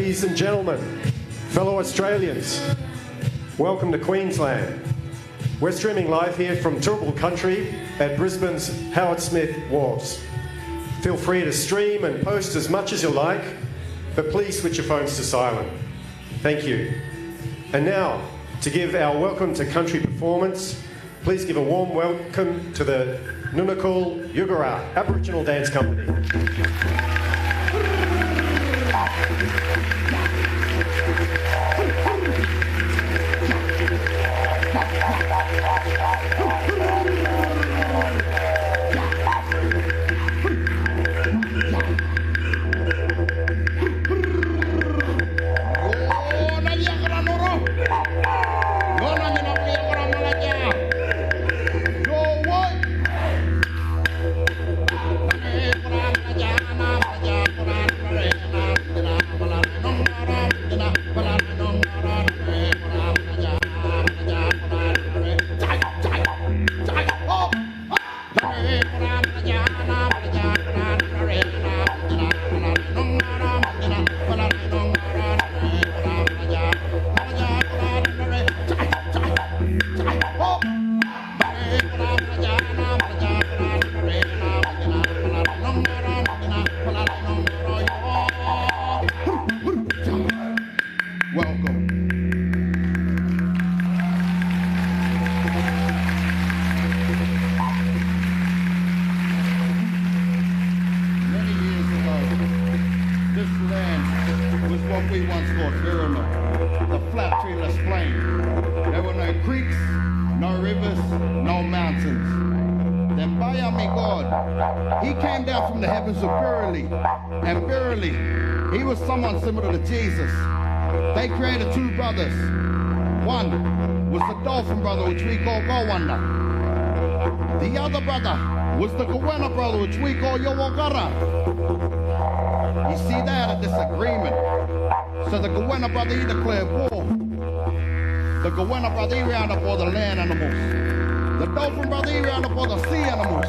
Ladies and gentlemen, fellow Australians, welcome to Queensland. We're streaming live here from Turrbal Country at Brisbane's Howard Smith Wharves. Feel free to stream and post as much as you like, but please switch your phones to silent. Thank you. And now, to give our welcome to country performance, please give a warm welcome to the Nunakul Yugara Aboriginal Dance Company. Similar to Jesus. They created two brothers. One was the dolphin brother, which we call Gowanda. The other brother was the Gowena brother, which we call Yowogara. You see, they had a disagreement. So the Gowena brother, he declared war. The Gowena brother, he rounded up all the land animals. The dolphin brother, he rounded up all the sea animals.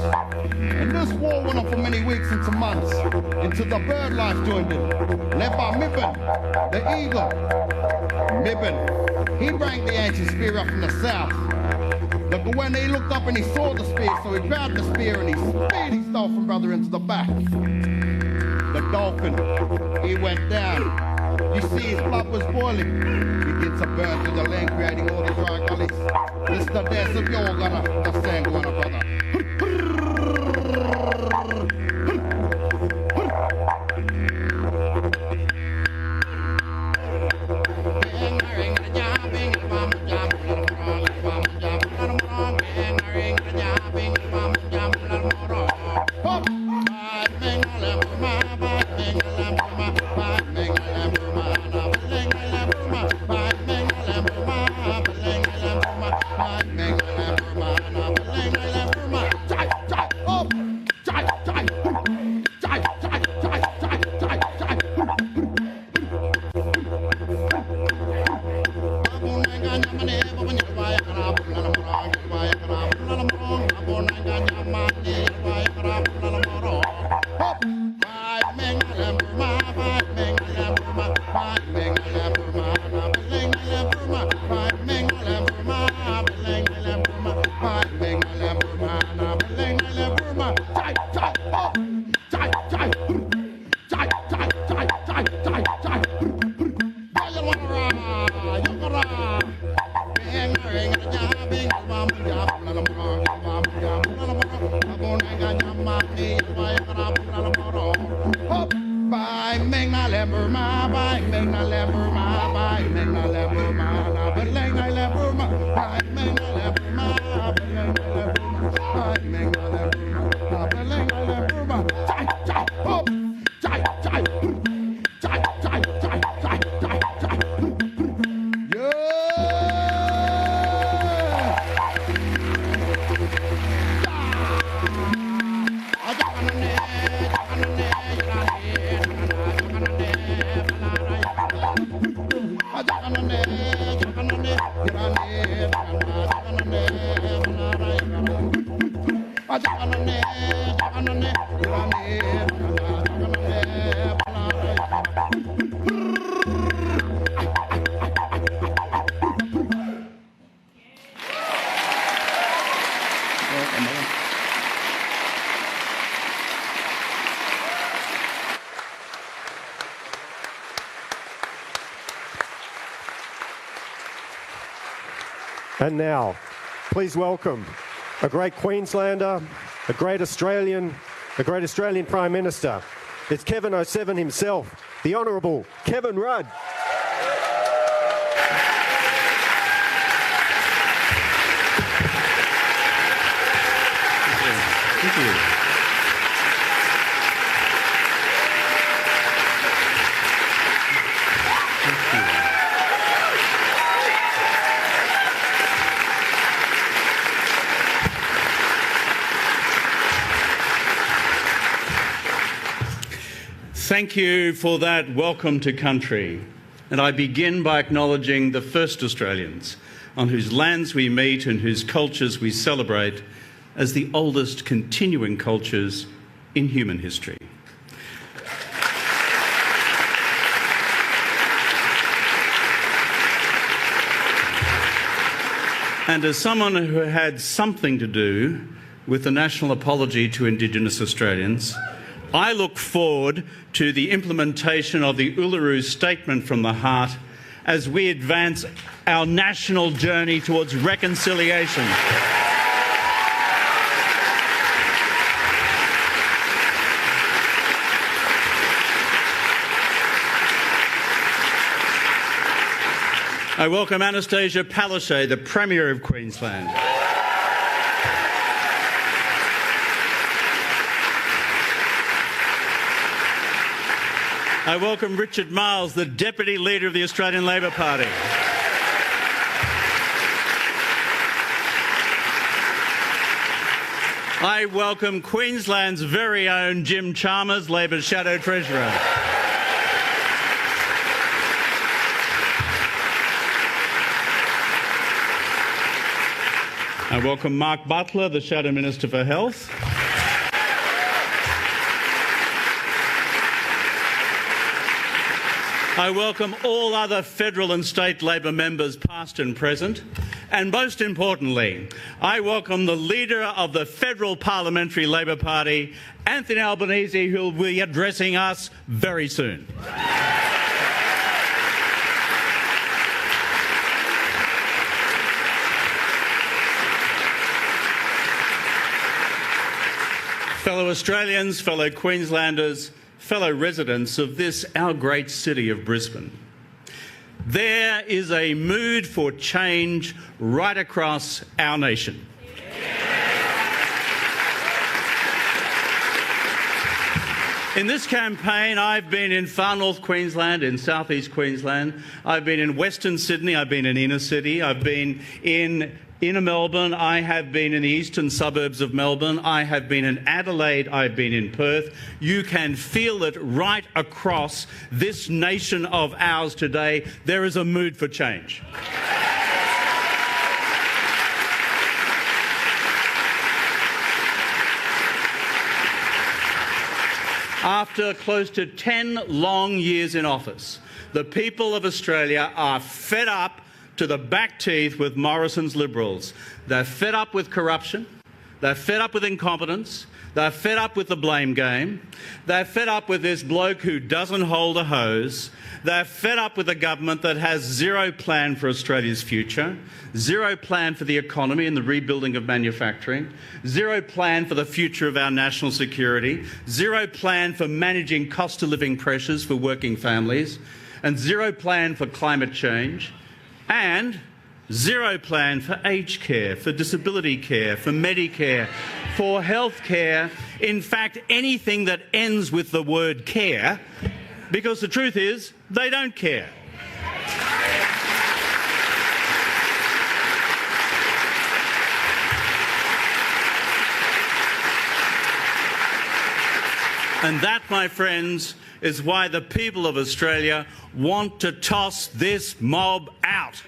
And this war went on for many weeks into months, until the bird life joined in, led by Mibben, the eagle. Mibben, he brought the ancient spear up from the south. The Gowena, he looked up and he saw the spear, so he grabbed the spear and he speared his dolphin brother into the back. The dolphin, he went down. You see his blood was boiling. He begins to burn through the land, creating all the dry gullies. This is the death of Yogana, the same Gowena brother. And now, please welcome a great Queenslander, a great Australian Prime Minister. It's Kevin 07 himself, the Honourable Kevin Rudd. Thank you. Thank you for that welcome to country. And I begin by acknowledging the first Australians on whose lands we meet and whose cultures we celebrate as the oldest continuing cultures in human history. And as someone who had something to do with the national apology to Indigenous Australians, I look forward to the implementation of the Uluru Statement from the Heart as we advance our national journey towards reconciliation. I welcome Anastasia Palaszczuk, the Premier of Queensland. I welcome Richard Marles, the Deputy Leader of the Australian Labor Party. I welcome Queensland's very own Jim Chalmers, Labor's Shadow Treasurer. I welcome Mark Butler, the Shadow Minister for Health. I welcome all other federal and state Labor members, past and present. And most importantly, I welcome the leader of the Federal Parliamentary Labor Party, Anthony Albanese, who will be addressing us very soon. Fellow Australians, fellow Queenslanders, fellow residents of this, our great city of Brisbane, there is a mood for change right across our nation. In this campaign, I've been in far north Queensland, in southeast Queensland. I've been in Western Sydney. I've been in inner city. I've been in inner Melbourne. I have been in the eastern suburbs of Melbourne. I have been in Adelaide. I've been in Perth. You can feel it right across this nation of ours today. There is a mood for change. After close to 10 long years in office, the people of Australia are fed up to the back teeth with Morrison's Liberals. They're fed up with corruption. They're fed up with incompetence. They're fed up with the blame game. They're fed up with this bloke who doesn't hold a hose. They're fed up with a government that has zero plan for Australia's future, zero plan for the economy and the rebuilding of manufacturing, zero plan for the future of our national security, zero plan for managing cost of living pressures for working families, and zero plan for climate change, and zero plan for aged care, for disability care, for Medicare, for health care, in fact, anything that ends with the word care, because the truth is, they don't care. And that, my friends, is why the people of Australia want to toss this mob out.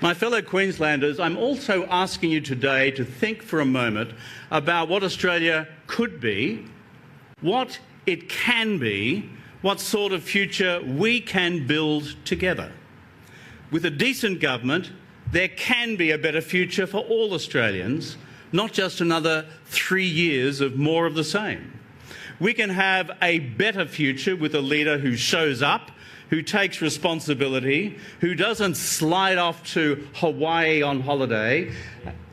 My fellow Queenslanders, I'm also asking you today to think for a moment about what Australia could be, what it can be, what sort of future we can build together. With a decent government, there can be a better future for all Australians, not just another 3 years of more of the same. We can have a better future with a leader who shows up, who takes responsibility, who doesn't slide off to Hawaii on holiday,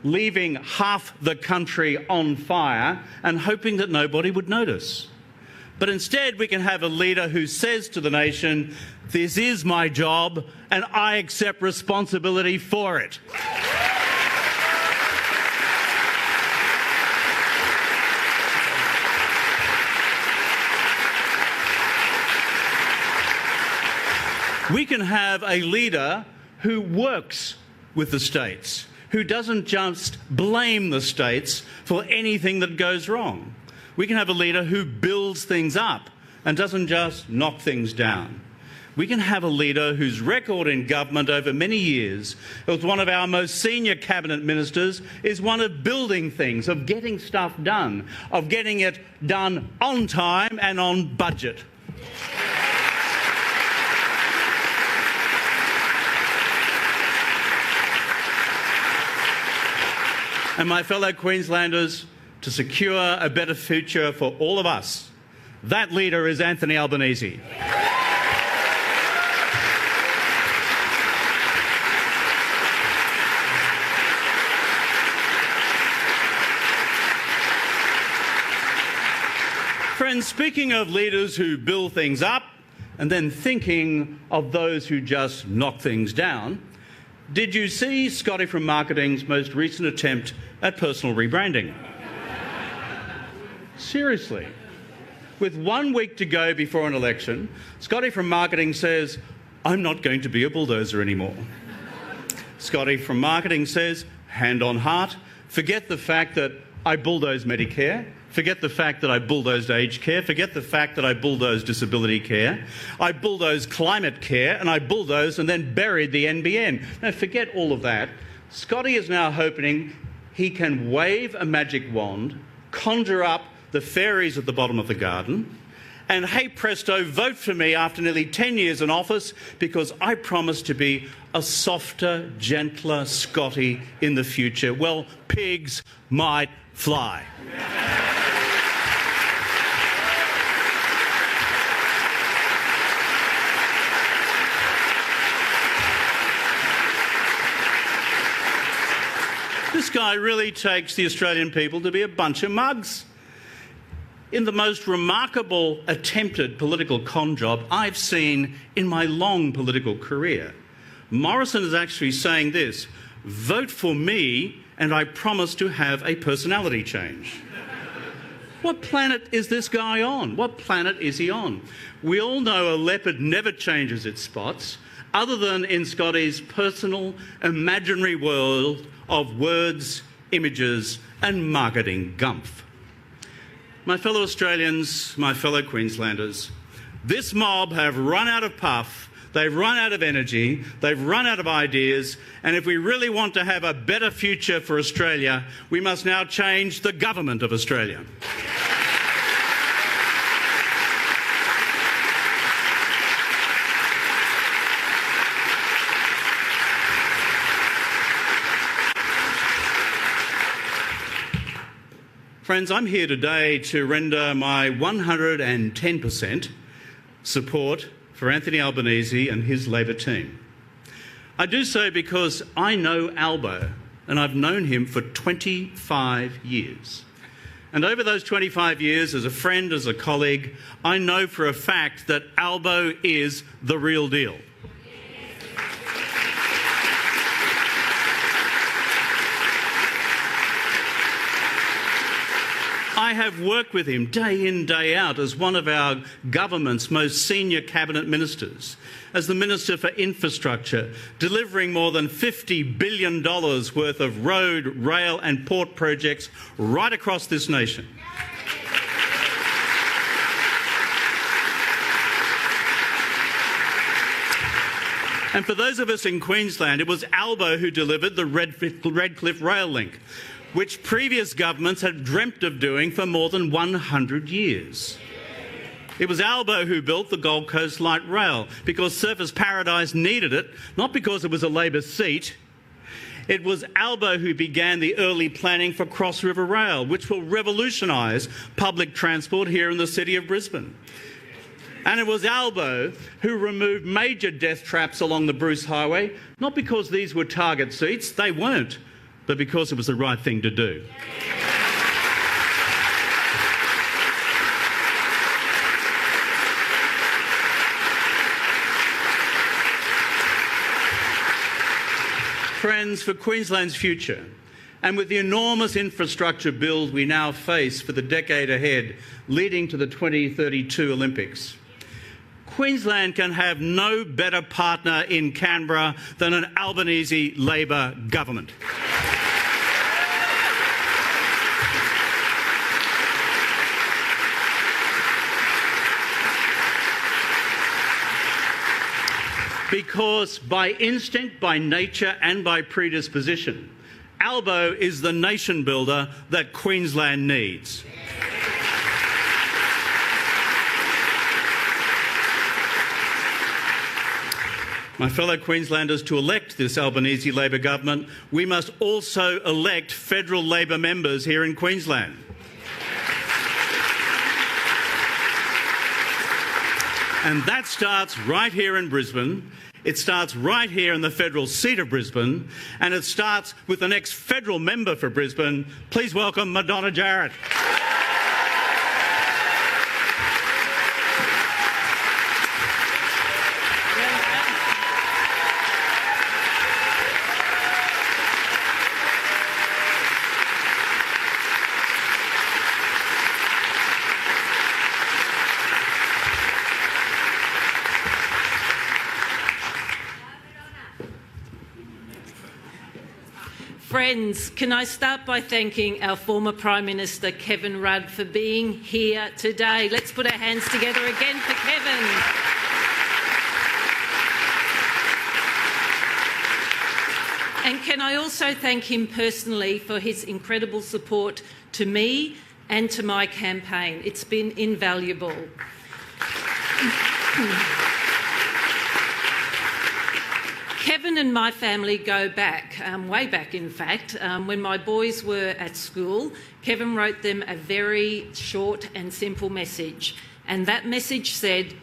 leaving half the country on fire and hoping that nobody would notice. But instead, we can have a leader who says to the nation, "This is my job and I accept responsibility for it." We can have a leader who works with the states, who doesn't just blame the states for anything that goes wrong. We can have a leader who builds things up and doesn't just knock things down. We can have a leader whose record in government over many years, as one of our most senior cabinet ministers, is one of building things, of getting stuff done, of getting it done on time and on budget. And my fellow Queenslanders, to secure a better future for all of us, that leader is Anthony Albanese. Friends, speaking of leaders who build things up and then thinking of those who just knock things down, did you see Scotty from Marketing's most recent attempt at personal rebranding? Seriously. With 1 week to go before an election, Scotty from Marketing says, "I'm not going to be a bulldozer anymore." Scotty from Marketing says, hand on heart, forget the fact that I bulldozed Medicare, forget the fact that I bulldozed aged care, forget the fact that I bulldozed disability care, I bulldozed climate care, and I bulldozed and then buried the NBN. Now, forget all of that. Scotty is now hoping he can wave a magic wand, conjure up the fairies at the bottom of the garden, and hey presto, vote for me after nearly 10 years in office because I promise to be a softer, gentler Scotty in the future. Well, pigs might fly. This guy really takes the Australian people to be a bunch of mugs. In the most remarkable attempted political con job I've seen in my long political career, Morrison is actually saying this: vote for me and I promise to have a personality change. What planet is this guy on? What planet is he on? We all know a leopard never changes its spots, other than in Scotty's personal, imaginary world of words, images and marketing gumph. My fellow Australians, my fellow Queenslanders, this mob have run out of puff, they've run out of energy, they've run out of ideas, and if we really want to have a better future for Australia, we must now change the government of Australia. Friends, I'm here today to render my 110% support for Anthony Albanese and his Labor team. I do so because I know Albo, and I've known him for 25 years. And over those 25 years, as a friend, as a colleague, I know for a fact that Albo is the real deal. I have worked with him day in, day out as one of our government's most senior cabinet ministers, as the Minister for Infrastructure, delivering more than $50 billion worth of road, rail and port projects right across this nation. And for those of us in Queensland, it was Albo who delivered the Redcliffe Rail Link, which previous governments had dreamt of doing for more than 100 years. It was Albo who built the Gold Coast Light Rail because Surfers Paradise needed it, not because it was a Labor seat. It was Albo who began the early planning for Cross River Rail, which will revolutionise public transport here in the city of Brisbane. And it was Albo who removed major death traps along the Bruce Highway, not because these were target seats, they weren't, but because it was the right thing to do. Friends, for Queensland's future, and with the enormous infrastructure build we now face for the decade ahead, leading to the 2032 Olympics, Queensland can have no better partner in Canberra than an Albanese Labor government. Because by instinct, by nature and by predisposition, Albo is the nation builder that Queensland needs. My fellow Queenslanders, to elect this Albanese Labor government, we must also elect federal Labor members here in Queensland. And that starts right here in Brisbane. It starts right here in the federal seat of Brisbane, and it starts with the next federal member for Brisbane. Please welcome Madonna Jarrett. Friends, can I start by thanking our former Prime Minister Kevin Rudd for being here today. Let's put our hands together again for Kevin. And can I also thank him personally for his incredible support to me and to my campaign. It's been invaluable. Kevin and my family go back, way back in fact. When my boys were at school, Kevin wrote them a very short and simple message. And that message said,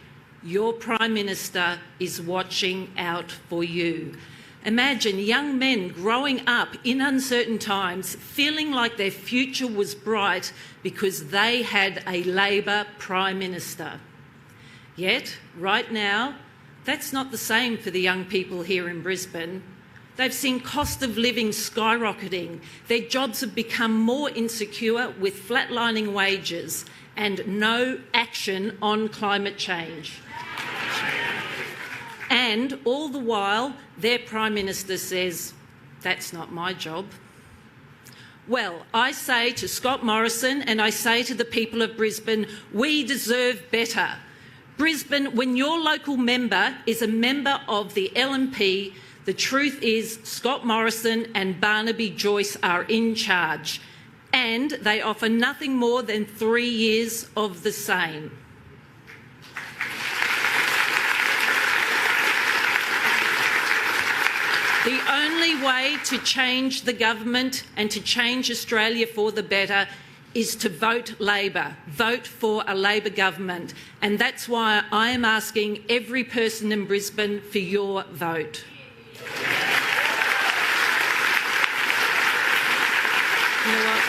"Your Prime Minister is watching out for you." Imagine young men growing up in uncertain times, feeling like their future was bright because they had a Labor Prime Minister. Yet, right now, that's not the same for the young people here in Brisbane. They've seen cost of living skyrocketing. Their jobs have become more insecure with flatlining wages and no action on climate change. And all the while, their Prime Minister says, "That's not my job." Well, I say to Scott Morrison and I say to the people of Brisbane, we deserve better. Brisbane, when your local member is a member of the LNP, the truth is Scott Morrison and Barnaby Joyce are in charge, and they offer nothing more than 3 years of the same. The only way to change the government and to change Australia for the better is to vote Labor, vote for a Labor government. And that's why I am asking every person in Brisbane for your vote. You know what?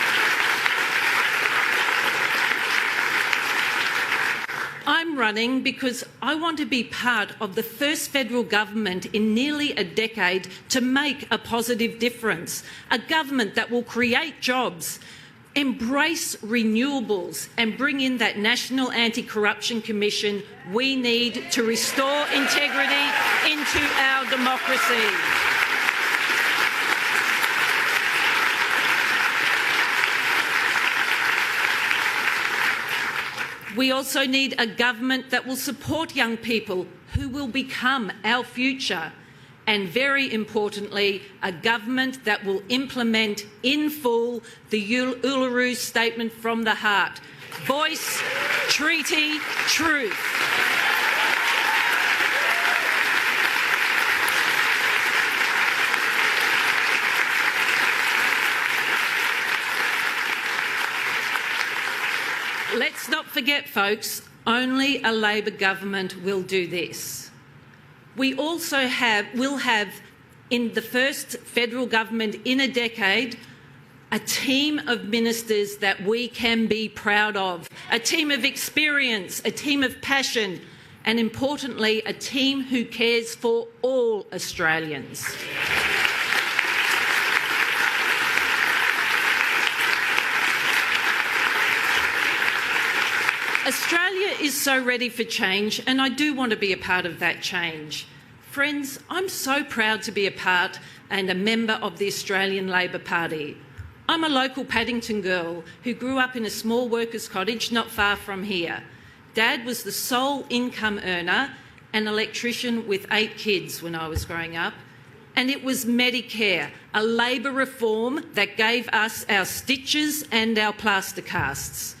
I'm running because I want to be part of the first federal government in nearly a decade to make a positive difference, a government that will create jobs, embrace renewables and bring in that National Anti-Corruption Commission we need to restore integrity into our democracy. We also need a government that will support young people who will become our future. And very importantly, a government that will implement in full the Uluru Statement from the Heart. Voice, treaty, truth. let's not forget, folks, only a Labor government will do this. We also will have, in the first federal government in a decade, a team of ministers that we can be proud of, a team of experience, a team of passion, and importantly, a team who cares for all Australians. Australia is so ready for change, and I do want to be a part of that change. Friends, I'm so proud to be a part and a member of the Australian Labor Party. I'm a local Paddington girl who grew up in a small workers' cottage not far from here. Dad was the sole income earner, an electrician with 8 kids when I was growing up. And it was Medicare, a Labor reform that gave us our stitches and our plaster casts.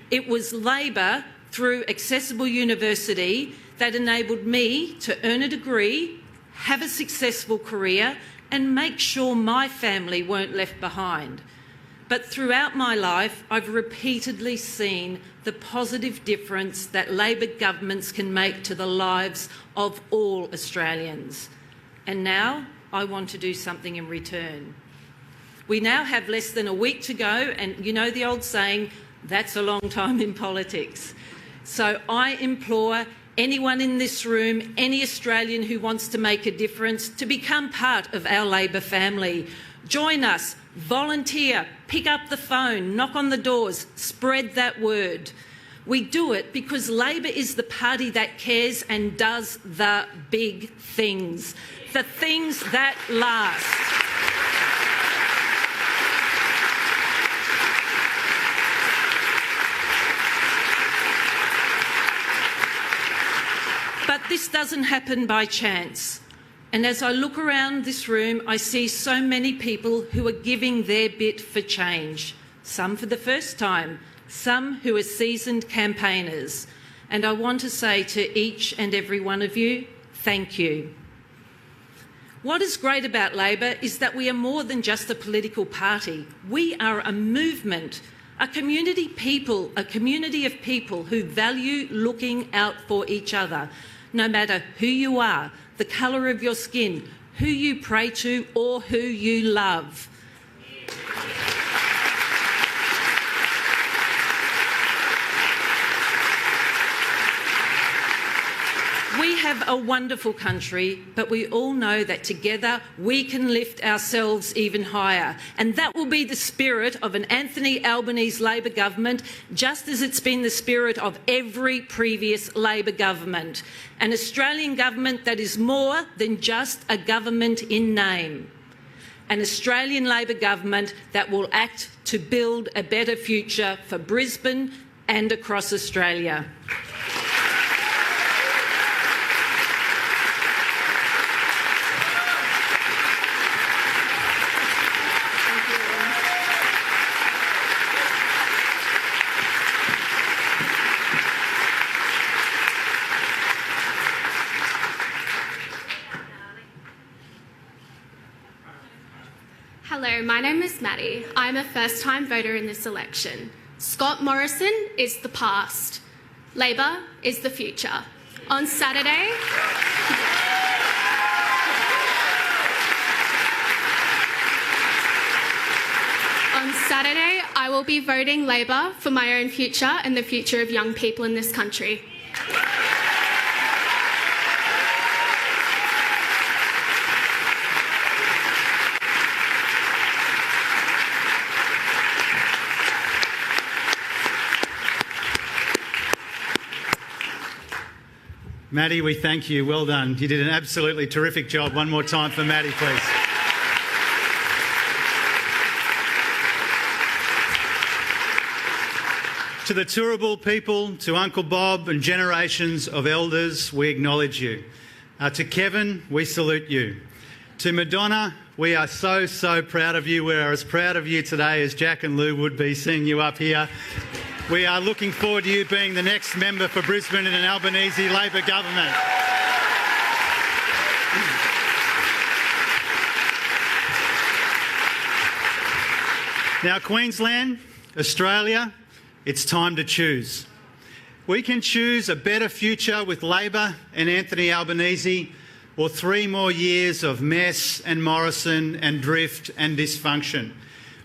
It was Labor, through accessible university, that enabled me to earn a degree, have a successful career, and make sure my family weren't left behind. But throughout my life, I've repeatedly seen the positive difference that Labor governments can make to the lives of all Australians. And now I want to do something in return. We now have less than a week to go, and you know the old saying, that's a long time in politics. So I implore anyone in this room, any Australian who wants to make a difference, to become part of our Labor family. Join us, volunteer, pick up the phone, knock on the doors, spread that word. We do it because Labor is the party that cares and does the big things, the things that last. But this doesn't happen by chance. And as I look around this room, I see so many people who are giving their bit for change, some for the first time, some who are seasoned campaigners. And I want to say to each and every one of you, thank you. What is great about Labor is that we are more than just a political party. We are a movement, a community of people who value looking out for each other, no matter who you are, the colour of your skin, who you pray to or who you love. We have a wonderful country, but we all know that together we can lift ourselves even higher. And that will be the spirit of an Anthony Albanese Labor government, just as it's been the spirit of every previous Labor government. An Australian government that is more than just a government in name. An Australian Labor government that will act to build a better future for Brisbane and across Australia. Hello, my name is Maddie. I'm a first-time voter in this election. Scott Morrison is the past. Labor is the future. On Saturday, I will be voting Labor for my own future and the future of young people in this country. Maddie, we thank you. Well done. You did an absolutely terrific job. One more time for Maddie, please. To the Turrbal people, to Uncle Bob and generations of elders, we acknowledge you. To Kevin, we salute you. To Madonna, we are so, so proud of you. We are as proud of you today as Jack and Lou would be seeing you up here. We are looking forward to you being the next member for Brisbane in an Albanese Labor government. Now, Queensland, Australia, It's time to choose. We can choose a better future with Labor and Anthony Albanese, or 3 more years of mess and Morrison and drift and dysfunction.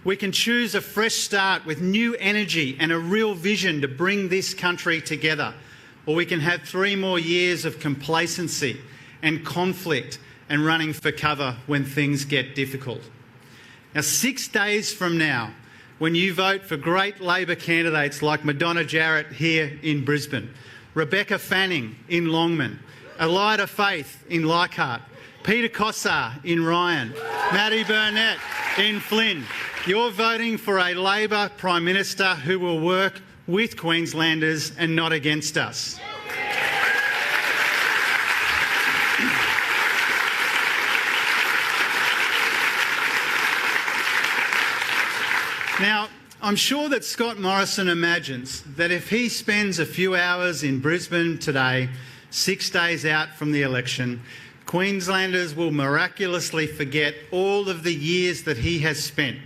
We can choose a fresh start with new energy and a real vision to bring this country together. Or we can have 3 more years of complacency and conflict and running for cover when things get difficult. Now, 6 days from now, when you vote for great Labor candidates like Madonna Jarrett here in Brisbane, Rebecca Fanning in Longman, Elida Faith in Leichhardt, Peter Cossar in Ryan, Matty Burnett in Flynn, you're voting for a Labor Prime Minister who will work with Queenslanders and not against us. Now, I'm sure that Scott Morrison imagines that if he spends a few hours in Brisbane today, 6 days out from the election, Queenslanders will miraculously forget all of the years that he has spent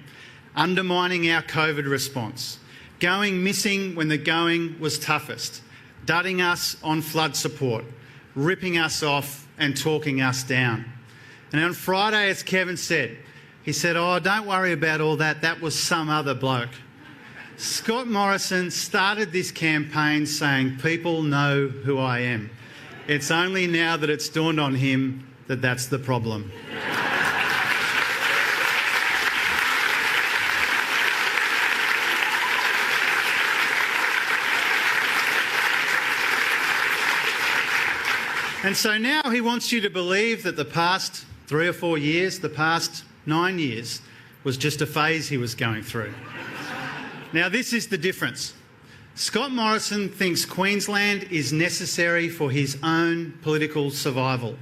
undermining our COVID response, going missing when the going was toughest, dudding us on flood support, ripping us off and talking us down. And on Friday, as Kevin said, he said, "Oh, don't worry about all that, that was some other bloke." Scott Morrison started this campaign saying, "People know who I am." It's only now that it's dawned on him that that's the problem. And so now he wants you to believe that the past 3 or 4 years, the past 9 years, was just a phase he was going through. Now, this is the difference. Scott Morrison thinks Queensland is necessary for his own political survival.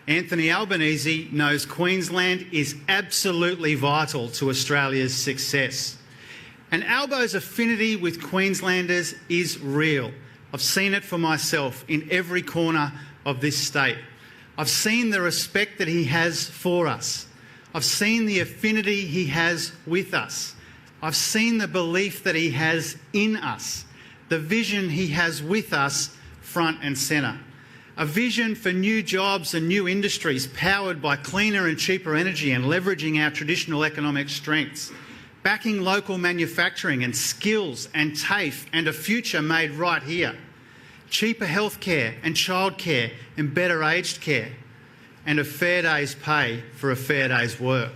Anthony Albanese knows Queensland is absolutely vital to Australia's success. And Albo's affinity with Queenslanders is real. I've seen it for myself in every corner of this state. I've seen the respect that he has for us. I've seen the affinity he has with us. I've seen the belief that he has in us, the vision he has with us front and centre. A vision for new jobs and new industries powered by cleaner and cheaper energy and leveraging our traditional economic strengths, backing local manufacturing and skills and TAFE and a future made right here, cheaper healthcare and childcare and better aged care, and a fair day's pay for a fair day's work.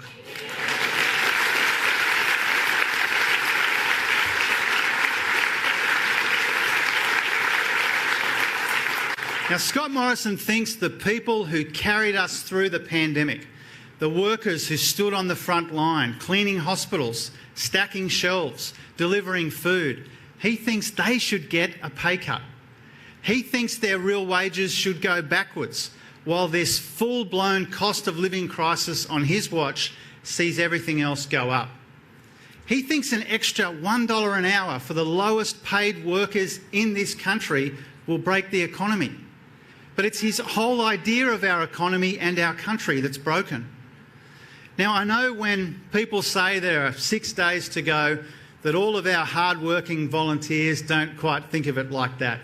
Now, Scott Morrison thinks the people who carried us through the pandemic, the workers who stood on the front line, cleaning hospitals, stacking shelves, delivering food, he thinks they should get a pay cut. He thinks their real wages should go backwards, while this full-blown cost of living crisis on his watch sees everything else go up. He thinks an extra $1 an hour for the lowest paid workers in this country will break the economy. But it's his whole idea of our economy and our country that's broken. Now, I know when people say there are 6 days to go that all of our hard-working volunteers don't quite think of it like that.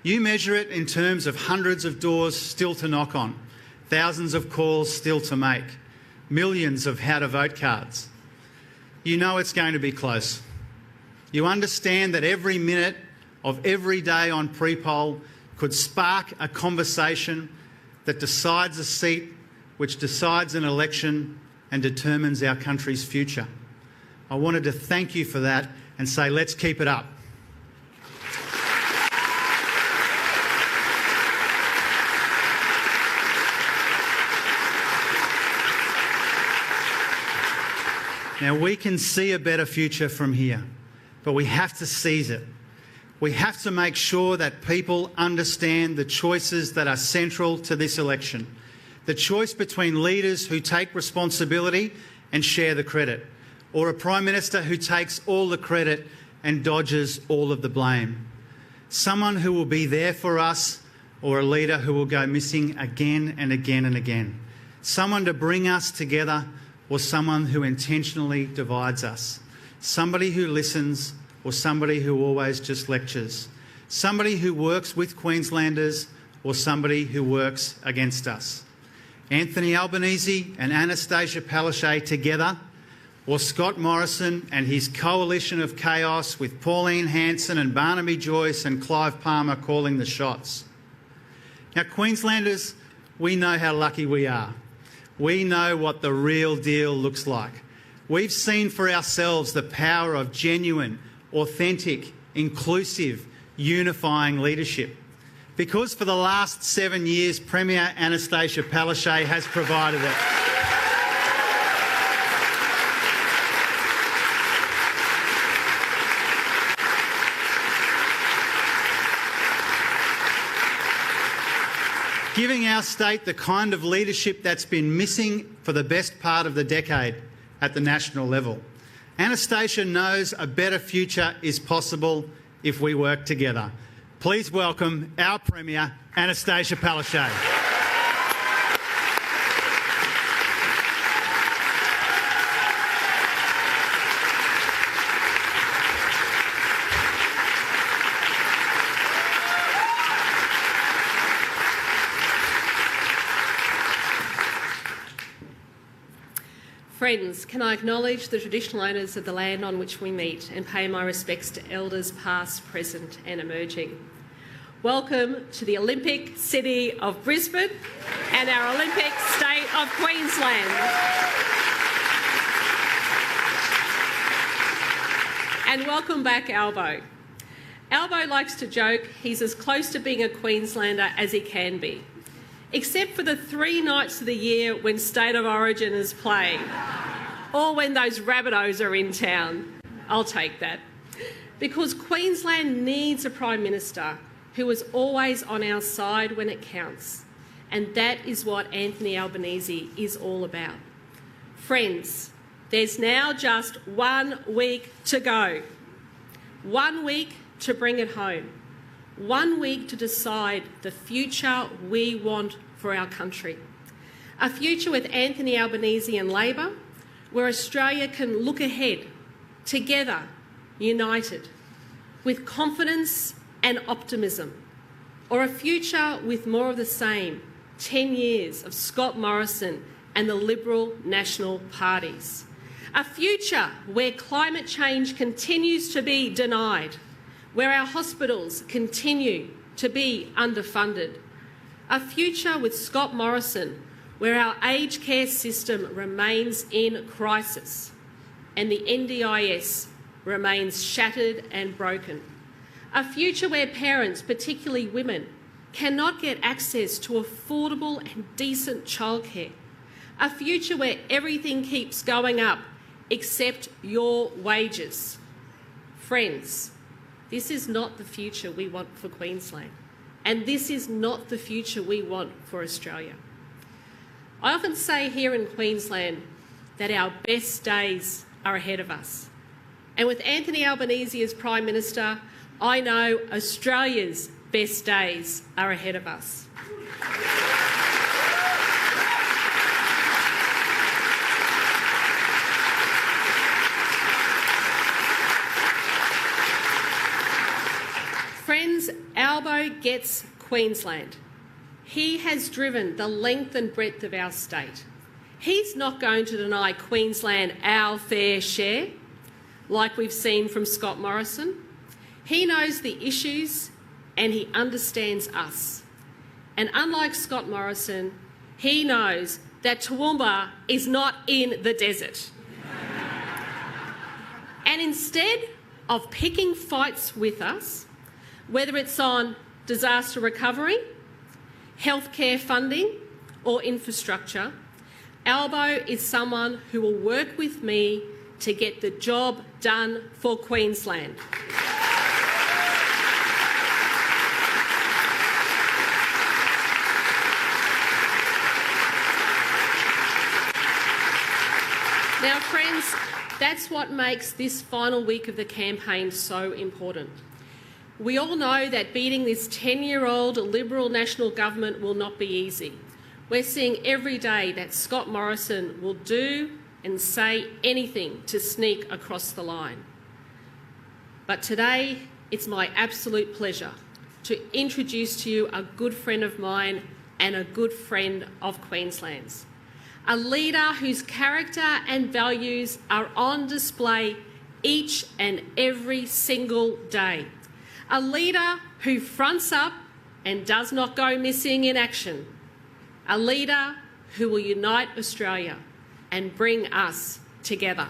You measure it in terms of hundreds of doors still to knock on, thousands of calls still to make, millions of how-to-vote cards. You know it's going to be close. You understand that every minute of every day on pre-poll could spark a conversation that decides a seat, which decides an election and determines our country's future. I wanted to thank you for that and say, let's keep it up. Now, we can see a better future from here, but we have to seize it. We have to make sure that people understand the choices that are central to this election. The choice between leaders who take responsibility and share the credit, or a Prime Minister who takes all the credit and dodges all of the blame. Someone who will be there for us, or a leader who will go missing again and again and again. Someone to bring us together, or someone who intentionally divides us. Somebody who listens, or somebody who always just lectures, somebody who works with Queenslanders or somebody who works against us. Anthony Albanese and Anastasia Palaszczuk together, or Scott Morrison and his coalition of chaos with Pauline Hanson and Barnaby Joyce and Clive Palmer calling the shots. Now, Queenslanders, we know how lucky we are. We know what the real deal looks like. We've seen for ourselves the power of genuine, authentic, inclusive, unifying leadership. Because for the last 7 years, Premier Anastasia Palaszczuk has provided it. Giving our state the kind of leadership that's been missing for the best part of the decade at the national level. Anastasia knows a better future is possible if we work together. Please welcome our Premier, Anastasia Palaszczuk. Friends, can I acknowledge the traditional owners of the land on which we meet and pay my respects to elders past, present and emerging. Welcome to the Olympic city of Brisbane and our Olympic state of Queensland. And welcome back, Albo. Albo likes to joke he's as close to being a Queenslander as he can be, except for the 3 nights of the year when State of Origin is playing, or when those Rabbitohs are in town. I'll take that. Because Queensland needs a Prime Minister who is always on our side when it counts. And that is what Anthony Albanese is all about. Friends, there's now just 1 week to go. 1 week to bring it home. 1 week to decide the future we want for our country. A future with Anthony Albanese and Labor, where Australia can look ahead, together, united, with confidence and optimism. Or a future with more of the same, 10 years of Scott Morrison and the Liberal National parties. A future where climate change continues to be denied, where our hospitals continue to be underfunded. A future with Scott Morrison, where our aged care system remains in crisis and the NDIS remains shattered and broken. A future where parents, particularly women, cannot get access to affordable and decent childcare. A future where everything keeps going up except your wages. Friends, this is not the future we want for Queensland, and this is not the future we want for Australia. I often say here in Queensland that our best days are ahead of us. And with Anthony Albanese as Prime Minister, I know Australia's best days are ahead of us. Friends, Albo gets Queensland. He has driven the length and breadth of our state. He's not going to deny Queensland our fair share, like we've seen from Scott Morrison. He knows the issues and he understands us. And unlike Scott Morrison, he knows that Toowoomba is not in the desert. And instead of picking fights with us, whether it's on disaster recovery, healthcare funding or infrastructure, Albo is someone who will work with me to get the job done for Queensland. Now, friends, that's what makes this final week of the campaign so important. We all know that beating this 10-year-old Liberal National government will not be easy. We're seeing every day that Scott Morrison will do and say anything to sneak across the line. But today, it's my absolute pleasure to introduce to you a good friend of mine and a good friend of Queensland's. A leader whose character and values are on display each and every single day. A leader who fronts up and does not go missing in action. A leader who will unite Australia and bring us together.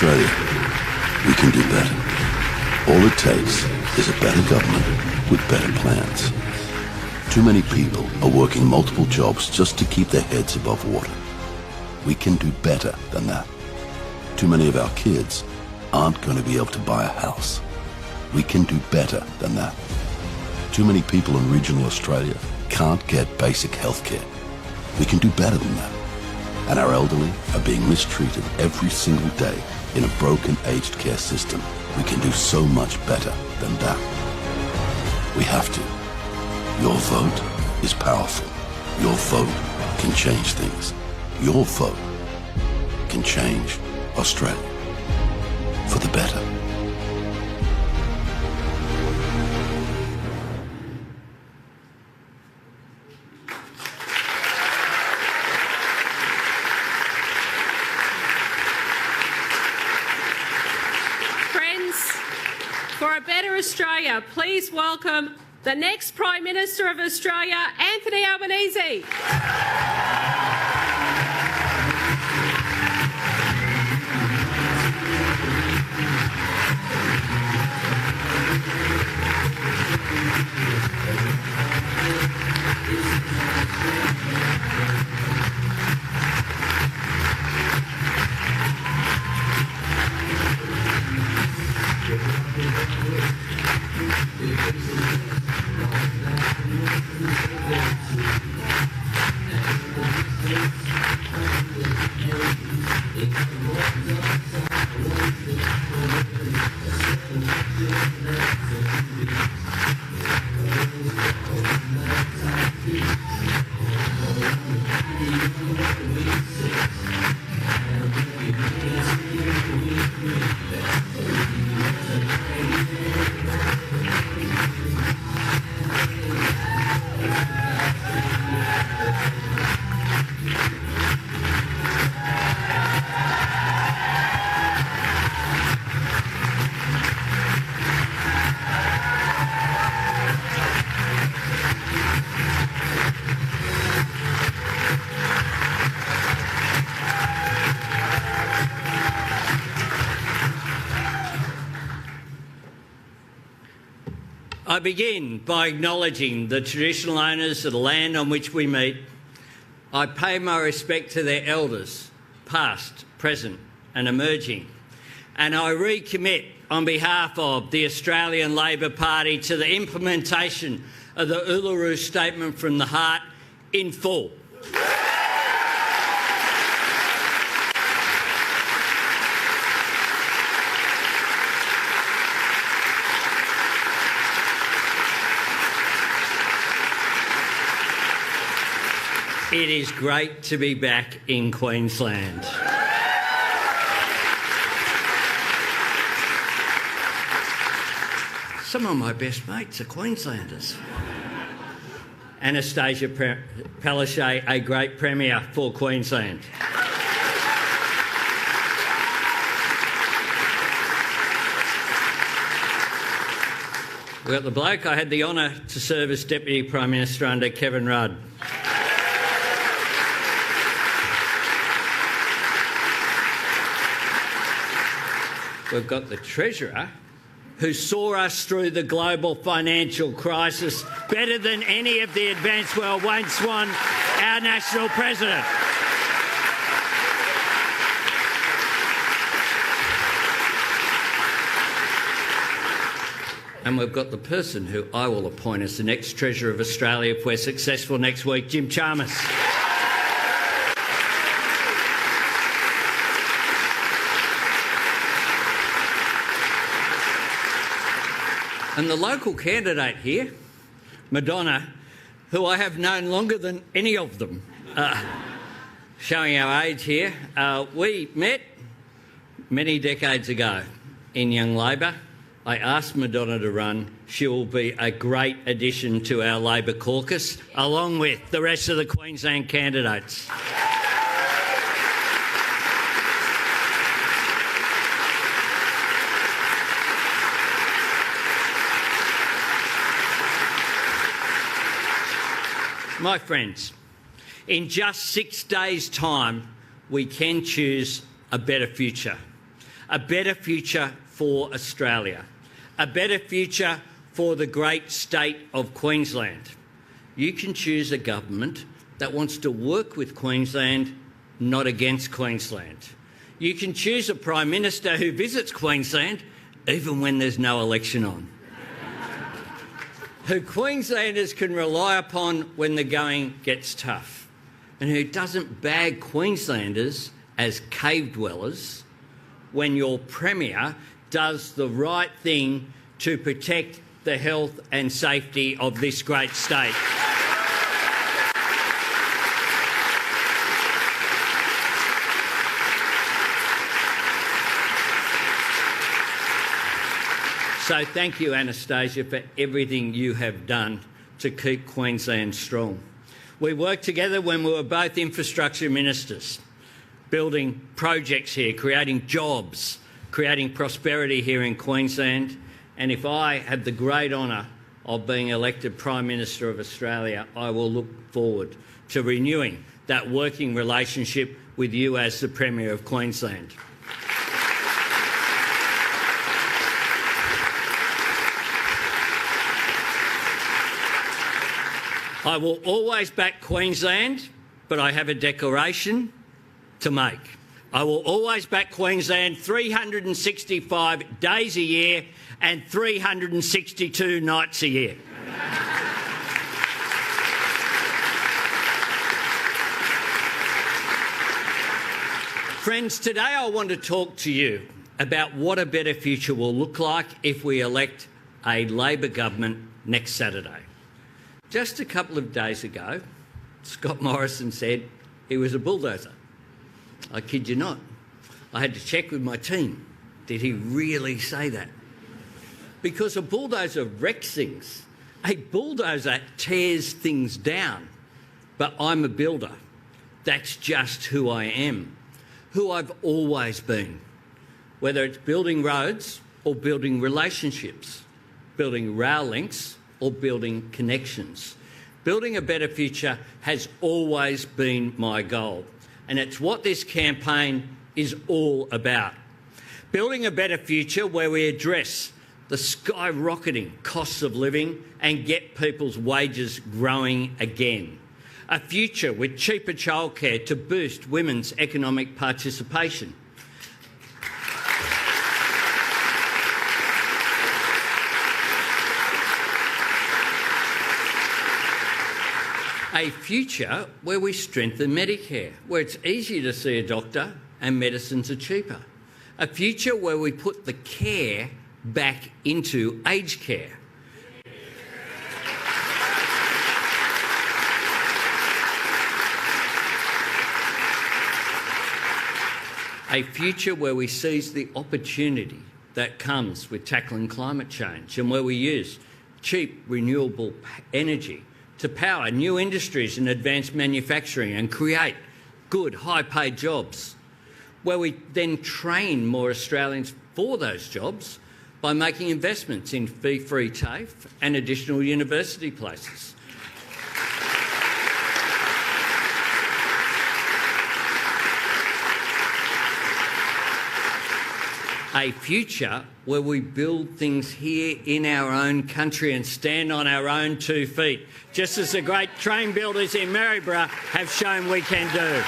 Australia, we can do better. All it takes is a better government with better plans. Too many people are working multiple jobs just to keep their heads above water. We can do better than that. Too many of our kids aren't going to be able to buy a house. We can do better than that. Too many people in regional Australia can't get basic health care. We can do better than that. And our elderly are being mistreated every single day in a broken aged care system. We can do so much better than that. We have to. Your vote is powerful. Your vote can change things. Your vote can change Australia for the better. For a better Australia, please welcome the next Prime Minister of Australia, Anthony Albanese. I begin by acknowledging the traditional owners of the land on which we meet. I pay my respect to their elders, past, present and emerging. And I recommit on behalf of the Australian Labor Party to the implementation of the Uluru Statement from the Heart in full. It is great to be back in Queensland. Some of my best mates are Queenslanders. Anastasia Palaszczuk, a great Premier for Queensland. We've got the bloke I had the honour to serve as Deputy Prime Minister under, Kevin Rudd. We've got the Treasurer, who saw us through the global financial crisis better than any of the advanced world once won our national president. And we've got the person who I will appoint as the next Treasurer of Australia if we're successful next week, Jim Chalmers. And the local candidate here, Madonna, who I have known longer than any of them, Showing our age here, we met many decades ago in Young Labor. I asked Madonna to run. She will be a great addition to our Labor caucus, along with the rest of the Queensland candidates. My friends, in just 6 days' time, we can choose a better future for Australia, a better future for the great state of Queensland. You can choose a government that wants to work with Queensland, not against Queensland. You can choose a Prime Minister who visits Queensland even when there's no election on, who Queenslanders can rely upon when the going gets tough, and who doesn't bag Queenslanders as cave dwellers when your Premier does the right thing to protect the health and safety of this great state. So thank you, Anastasia, for everything you have done to keep Queensland strong. We worked together when we were both infrastructure ministers, building projects here, creating jobs, creating prosperity here in Queensland. And if I have the great honour of being elected Prime Minister of Australia, I will look forward to renewing that working relationship with you as the Premier of Queensland. I will always back Queensland, but I have a declaration to make. I will always back Queensland 365 days a year and 362 nights a year. Friends, today I want to talk to you about what a better future will look like if we elect a Labor government next Saturday. Just a couple of days ago, Scott Morrison said he was a bulldozer. I kid you not. I had to check with my team. Did he really say that? Because a bulldozer wrecks things. A bulldozer tears things down. But I'm a builder. That's just who I am, who I've always been. Whether it's building roads or building relationships, building rail links or building connections. Building a better future has always been my goal, and it's what this campaign is all about. Building a better future where we address the skyrocketing costs of living and get people's wages growing again. A future with cheaper childcare to boost women's economic participation. A future where we strengthen Medicare, where it's easier to see a doctor and medicines are cheaper. A future where we put the care back into aged care. A future where we seize the opportunity that comes with tackling climate change and where we use cheap renewable energy to power new industries and advanced manufacturing and create good, high-paid jobs, where we then train more Australians for those jobs by making investments in fee-free TAFE and additional university places. A future where we build things here in our own country and stand on our own 2 feet, just as the great train builders in Maryborough have shown we can do.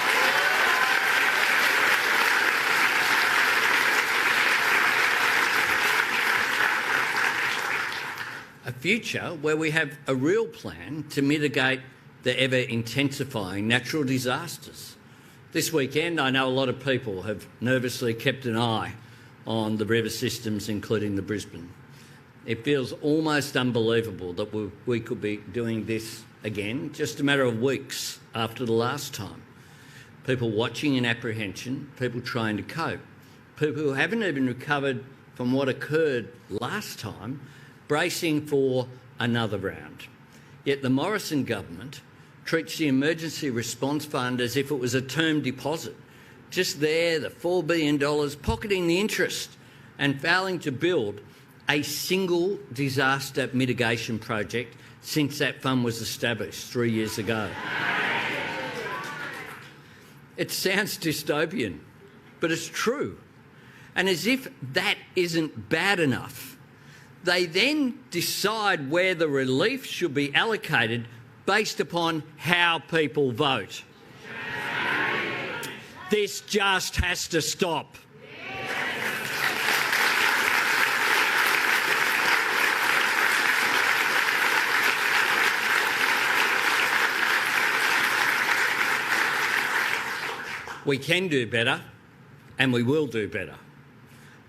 A future where we have a real plan to mitigate the ever-intensifying natural disasters. This weekend, I know a lot of people have nervously kept an eye on the river systems, including the Brisbane. It feels almost unbelievable that we could be doing this again, just a matter of weeks after the last time. People watching in apprehension, people trying to cope, people who haven't even recovered from what occurred last time, bracing for another round. Yet the Morrison government treats the Emergency Response Fund as if it was a term deposit, just there, the $4 billion, pocketing the interest and failing to build a single disaster mitigation project since that fund was established 3 years ago. It sounds dystopian, but it's true. And as if that isn't bad enough, they then decide where the relief should be allocated based upon how people vote. This just has to stop. We can do better, and we will do better.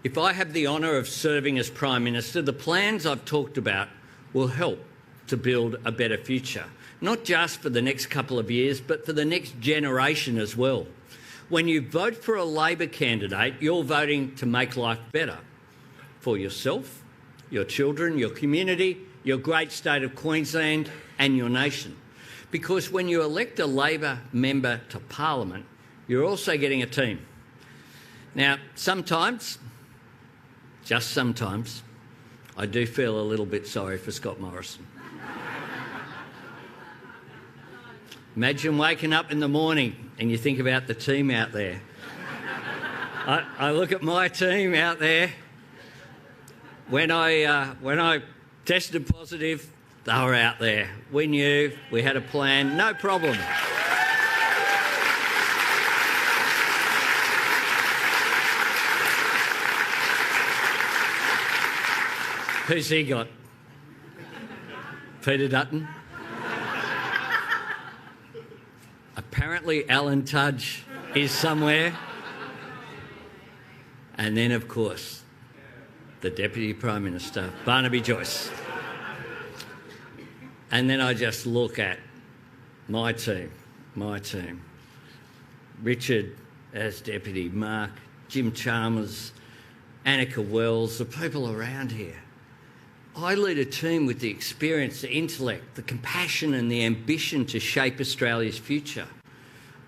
If I have the honour of serving as Prime Minister, the plans I've talked about will help to build a better future, not just for the next couple of years, but for the next generation as well. When you vote for a Labor candidate, you're voting to make life better for yourself, your children, your community, your great state of Queensland and your nation. Because when you elect a Labor member to Parliament, you're also getting a team. Now, sometimes, just sometimes, I do feel a little bit sorry for Scott Morrison. Imagine waking up in the morning and you think about the team out there. I look at my team out there. When I tested positive, they were out there. We knew, we had a plan, no problem. Who's he got? Peter Dutton? Apparently Alan Tudge is somewhere. And then, of course, the Deputy Prime Minister, Barnaby Joyce. And then I just look at my team. Richard as Deputy, Mark, Jim Chalmers, Annika Wells, the people around here. I lead a team with the experience, the intellect, the compassion and the ambition to shape Australia's future.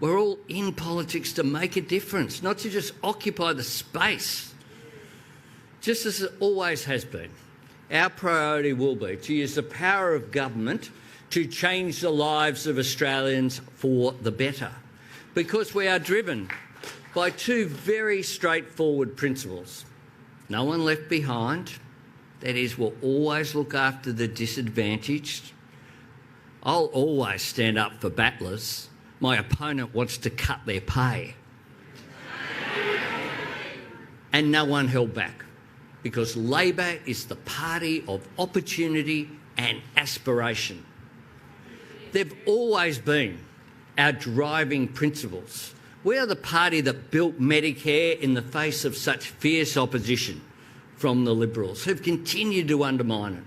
We're all in politics to make a difference, not to just occupy the space. Just as it always has been, our priority will be to use the power of government to change the lives of Australians for the better, because we are driven by two very straightforward principles. No one left behind. That is, we'll always look after the disadvantaged. I'll always stand up for battlers. My opponent wants to cut their pay. And no one held back, because Labor is the party of opportunity and aspiration. They've always been our driving principles. We are the party that built Medicare in the face of such fierce opposition from the Liberals, who've continued to undermine it.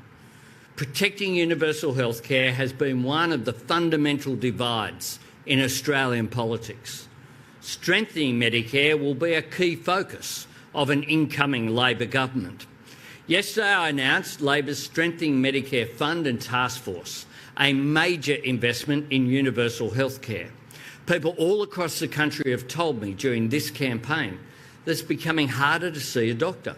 Protecting universal health care has been one of the fundamental divides in Australian politics. Strengthening Medicare will be a key focus of an incoming Labor government. Yesterday I announced Labor's Strengthening Medicare Fund and Task Force, a major investment in universal health care. People all across the country have told me during this campaign that it's becoming harder to see a doctor.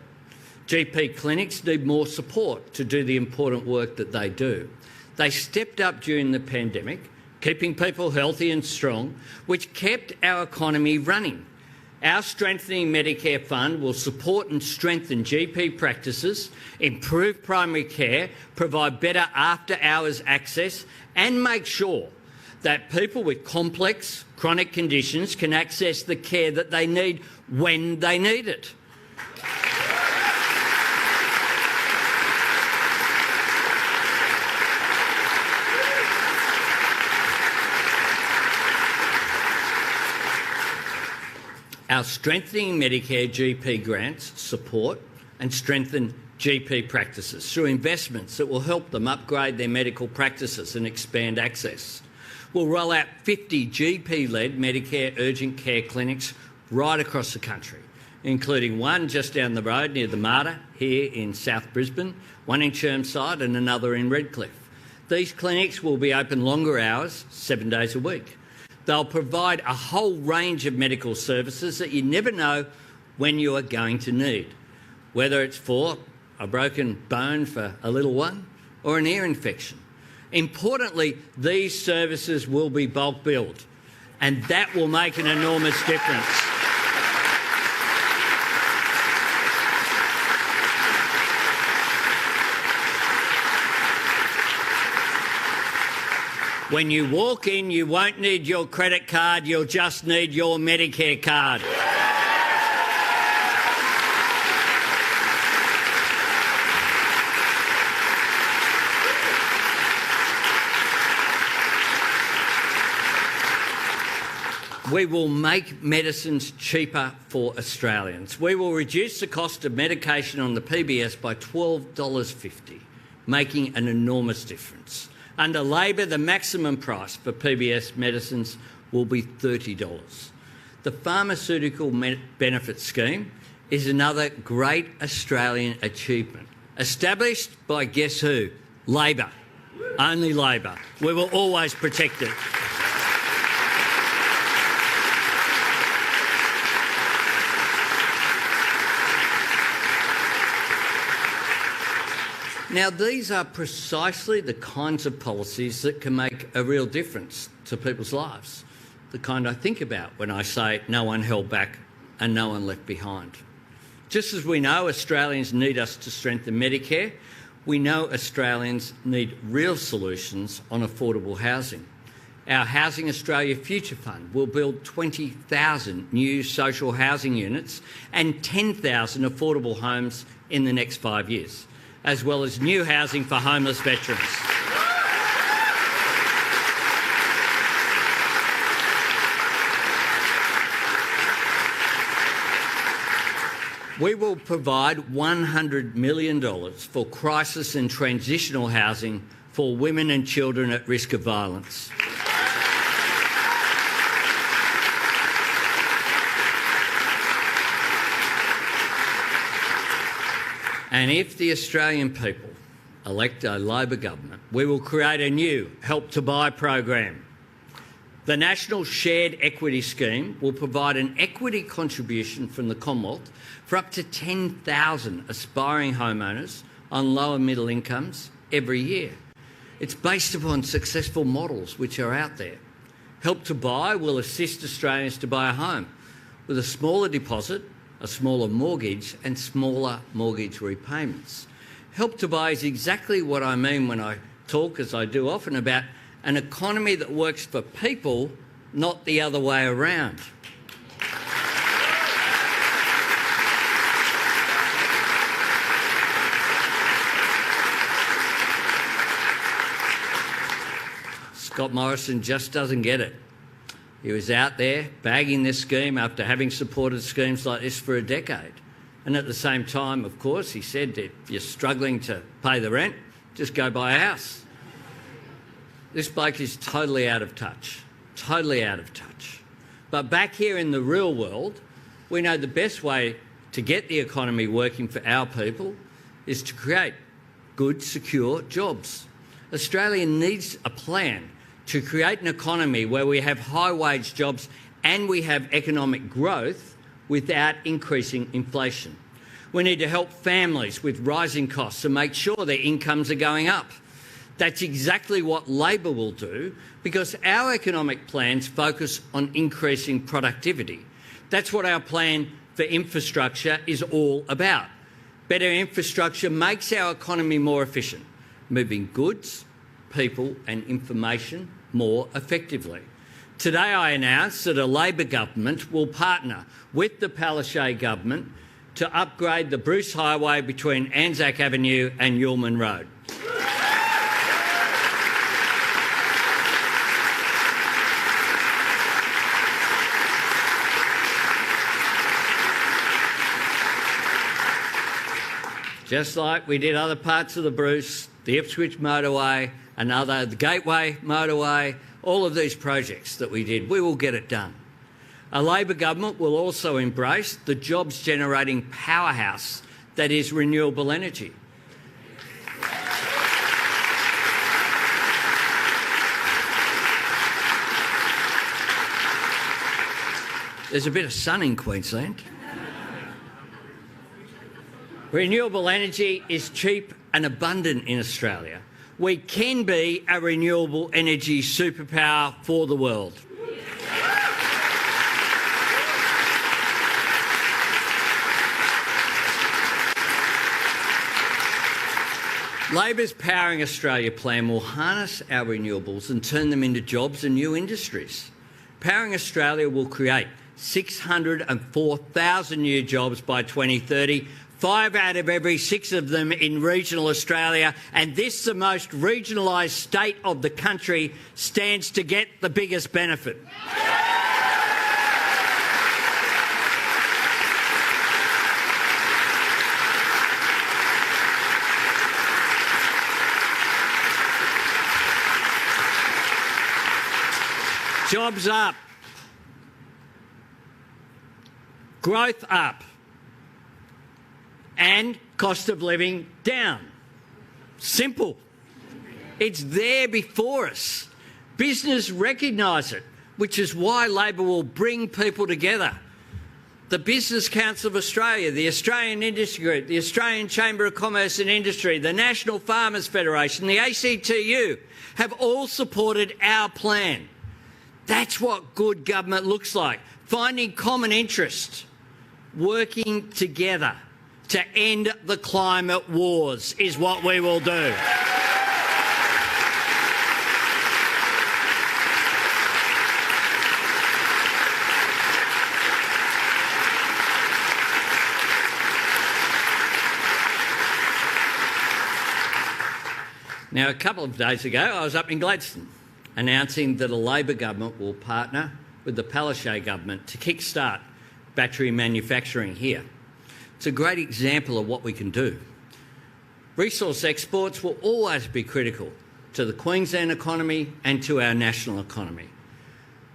GP clinics need more support to do the important work that they do. They stepped up during the pandemic, keeping people healthy and strong, which kept our economy running. Our Strengthening Medicare Fund will support and strengthen GP practices, improve primary care, provide better after-hours access, and make sure that people with complex chronic conditions can access the care that they need when they need it. Our Strengthening Medicare GP grants support and strengthen GP practices through investments that will help them upgrade their medical practices and expand access. We'll roll out 50 GP-led Medicare urgent care clinics right across the country, including one just down the road near the Mater here in South Brisbane, one in Chermside and another in Redcliffe. These clinics will be open longer hours, 7 days a week. They'll provide a whole range of medical services that you never know when you are going to need, whether it's for a broken bone for a little one or an ear infection. Importantly, these services will be bulk billed, and that will make an enormous difference. When you walk in, you won't need your credit card, you'll just need your Medicare card. We will make medicines cheaper for Australians. We will reduce the cost of medication on the PBS by $12.50, making an enormous difference. Under Labor, the maximum price for PBS medicines will be $30. The Pharmaceutical Benefit Scheme is another great Australian achievement. Established by guess who? Labor. Only Labor. We will always protect it. Now, these are precisely the kinds of policies that can make a real difference to people's lives, the kind I think about when I say no one held back and no one left behind. Just as we know Australians need us to strengthen Medicare, we know Australians need real solutions on affordable housing. Our Housing Australia Future Fund will build 20,000 new social housing units and 10,000 affordable homes in the next 5 years, as well as new housing for homeless veterans. We will provide $100 million for crisis and transitional housing for women and children at risk of violence. And if the Australian people elect a Labor government, we will create a new Help to Buy program. The National Shared Equity Scheme will provide an equity contribution from the Commonwealth for up to 10,000 aspiring homeowners on low and middle incomes every year. It's based upon successful models which are out there. Help to Buy will assist Australians to buy a home with a smaller deposit, a smaller mortgage and smaller mortgage repayments. Help to Buy is exactly what I mean when I talk, as I do often, about an economy that works for people, not the other way around. Scott Morrison just doesn't get it. He was out there bagging this scheme after having supported schemes like this for a decade. And at the same time, of course, he said that if you're struggling to pay the rent, just go buy a house. This bloke is totally out of touch, totally out of touch. But back here in the real world, we know the best way to get the economy working for our people is to create good, secure jobs. Australia needs a plan to create an economy where we have high-wage jobs and we have economic growth without increasing inflation. We need to help families with rising costs and make sure their incomes are going up. That's exactly what Labor will do because our economic plans focus on increasing productivity. That's what our plan for infrastructure is all about. Better infrastructure makes our economy more efficient, moving goods, people and information more effectively. Today I announced that a Labor government will partner with the Palaszczuk government to upgrade the Bruce Highway between Anzac Avenue and Yulman Road. just like we did other parts of the Bruce, the Ipswich motorway, the Gateway motorway, all of these projects that we did. We will get it done. A Labor government will also embrace the jobs-generating powerhouse that is renewable energy. There's a bit of sun in Queensland. Renewable energy is cheap and abundant in Australia. We can be a renewable energy superpower for the world. Labor's Powering Australia plan will harness our renewables and turn them into jobs and new industries. Powering Australia will create 604,000 new jobs by 2030, 5 out of every 6 of them in regional Australia, and this, the most regionalised state of the country, stands to get the biggest benefit. Jobs up. Growth up. And cost of living down. Simple. It's there before us. Business recognise it, which is why Labor will bring people together. The Business Council of Australia, the Australian Industry Group, the Australian Chamber of Commerce and Industry, the National Farmers Federation, the ACTU have all supported our plan. That's what good government looks like. Finding common interest, working together to end the climate wars is what we will do. Now, a couple of days ago, I was up in Gladstone announcing that a Labor government will partner with the Palaszczuk government to kickstart battery manufacturing here. It's a great example of what we can do. Resource exports will always be critical to the Queensland economy and to our national economy.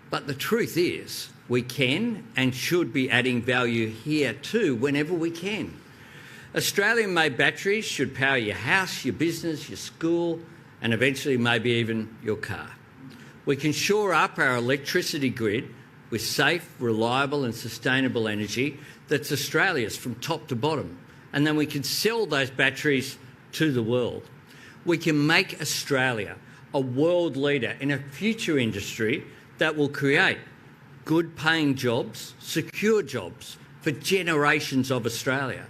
But the truth is, we can and should be adding value here too whenever we can. Australian-made batteries should power your house, your business, your school, and eventually maybe even your car. We can shore up our electricity grid with safe, reliable and sustainable energy that's Australia's from top to bottom, and then we can sell those batteries to the world. We can make Australia a world leader in a future industry that will create good-paying jobs, secure jobs for generations of Australia.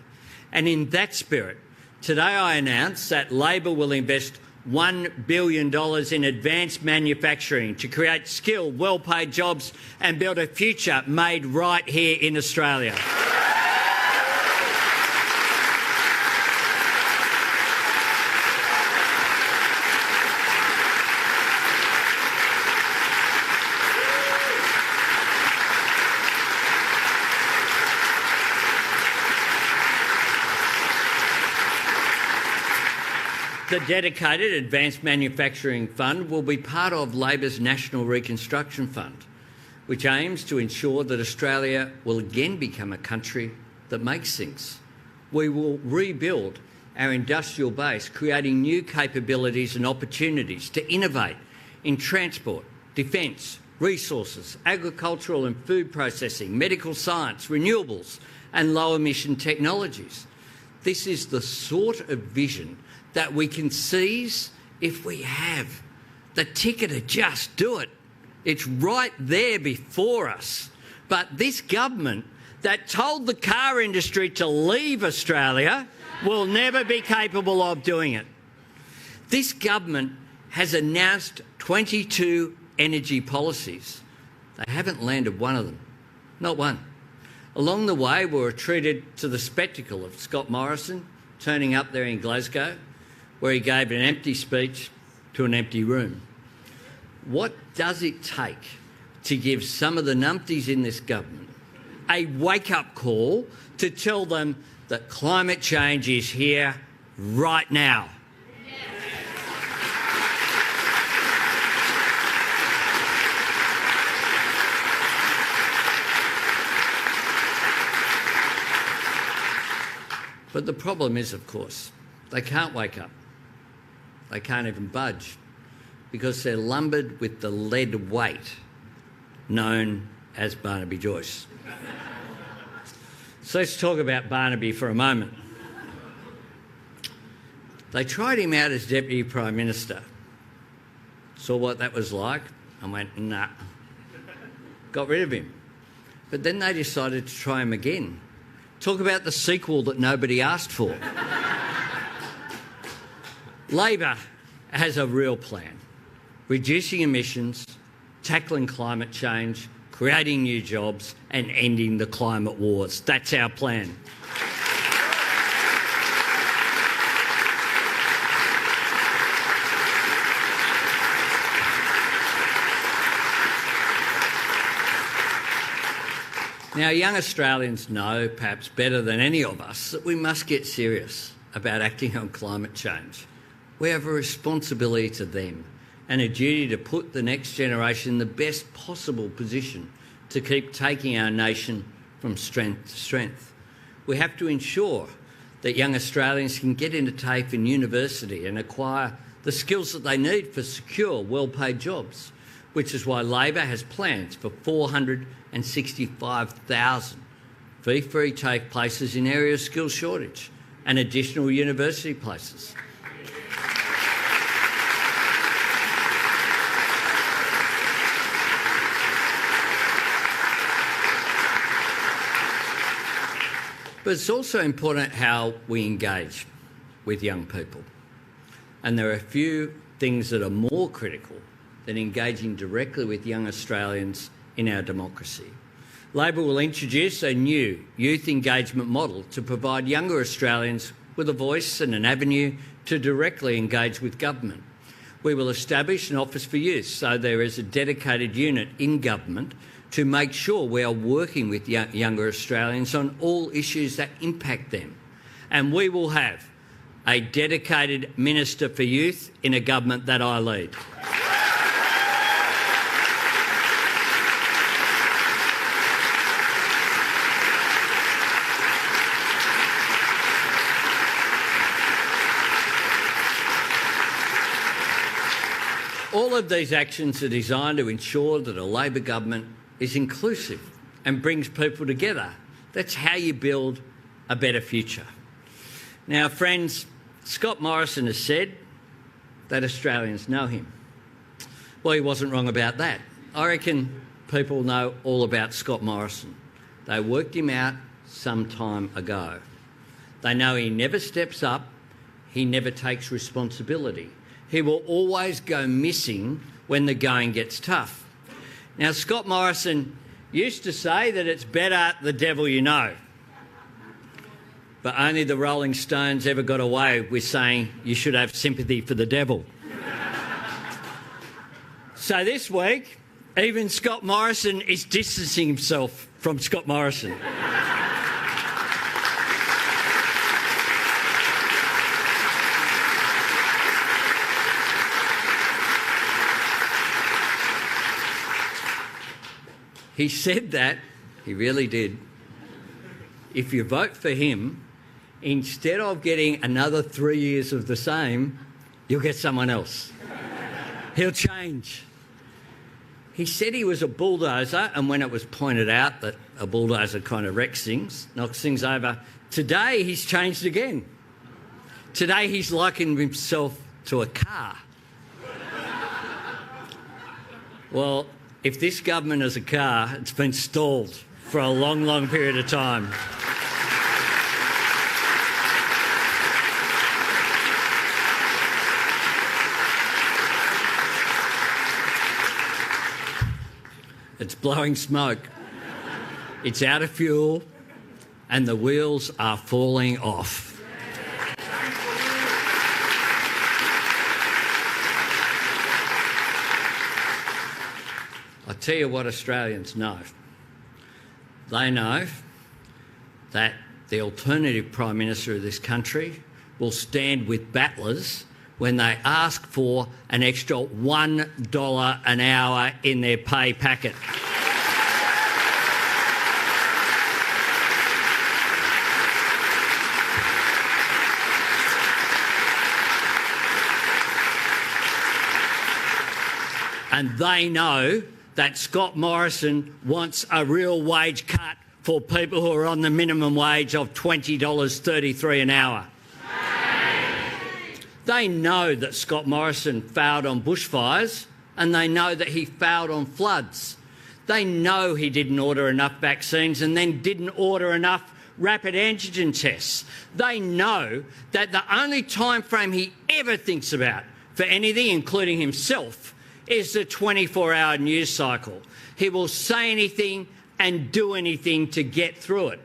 And in that spirit, today I announce that Labor will invest $1 billion in advanced manufacturing to create skilled, well-paid jobs and build a future made right here in Australia. The dedicated Advanced Manufacturing Fund will be part of Labor's National Reconstruction Fund, which aims to ensure that Australia will again become a country that makes things. We will rebuild our industrial base, creating new capabilities and opportunities to innovate in transport, defence, resources, agricultural and food processing, medical science, renewables and low-emission technologies. This is the sort of vision that we can seize if we have the ticket to just do it. It's right there before us. But this government that told the car industry to leave Australia will never be capable of doing it. This government has announced 22 energy policies. They haven't landed one of them, not one. Along the way, we were treated to the spectacle of Scott Morrison turning up there in Glasgow, where he gave an empty speech to an empty room. What does it take to give some of the numpties in this government a wake-up call to tell them that climate change is here right now. But the problem is, of course, they can't wake up. They can't even budge because they're lumbered with the lead weight known as Barnaby Joyce. So let's talk about Barnaby for a moment. They tried him out as Deputy Prime Minister. Saw what that was like and went, nah. Got rid of him. But then they decided to try him again. Talk about the sequel that nobody asked for. Labor has a real plan. Reducing emissions, tackling climate change, creating new jobs and ending the climate wars. That's our plan. Now, young Australians know, perhaps better than any of us, that we must get serious about acting on climate change. We have a responsibility to them and a duty to put the next generation in the best possible position to keep taking our nation from strength to strength. We have to ensure that young Australians can get into TAFE and university and acquire the skills that they need for secure, well-paid jobs, which is why Labor has plans for 465,000 fee-free TAFE places in areas of skills shortage and additional university places. But it's also important how we engage with young people. And there are a few things that are more critical than engaging directly with young Australians in our democracy. Labor will introduce a new youth engagement model to provide younger Australians with a voice and an avenue to directly engage with government. We will establish an Office for Youth so there is a dedicated unit in government to make sure we are working with younger Australians on all issues that impact them. And we will have a dedicated Minister for Youth in a government that I lead. All of these actions are designed to ensure that a Labor government is inclusive and brings people together. That's how you build a better future. Now, friends, Scott Morrison has said that Australians know him. Well, he wasn't wrong about that. I reckon people know all about Scott Morrison. They worked him out some time ago. They know he never steps up, he never takes responsibility. He will always go missing when the going gets tough. Now, Scott Morrison used to say that it's better the devil you know. But only the Rolling Stones ever got away with saying you should have sympathy for the devil. So this week, even Scott Morrison is distancing himself from Scott Morrison. He said that, he really did. If you vote for him, instead of getting another 3 years of the same, you'll get someone else. He'll change. He said he was a bulldozer, and when it was pointed out that a bulldozer kind of wrecks things, knocks things over, today he's changed again. Today he's likened himself to a car. Well, if this government is a car, it's been stalled for a long, long period of time. It's blowing smoke. It's out of fuel and the wheels are falling off. I tell you what Australians know. They know that the alternative Prime Minister of this country will stand with battlers when they ask for an extra $1 an hour in their pay packet. And they know that Scott Morrison wants a real wage cut for people who are on the minimum wage of $20.33 an hour. They know that Scott Morrison failed on bushfires, and they know that he failed on floods. They know he didn't order enough vaccines and then didn't order enough rapid antigen tests. They know that the only time frame he ever thinks about for anything, including himself, is the 24-hour news cycle. He will say anything and do anything to get through it.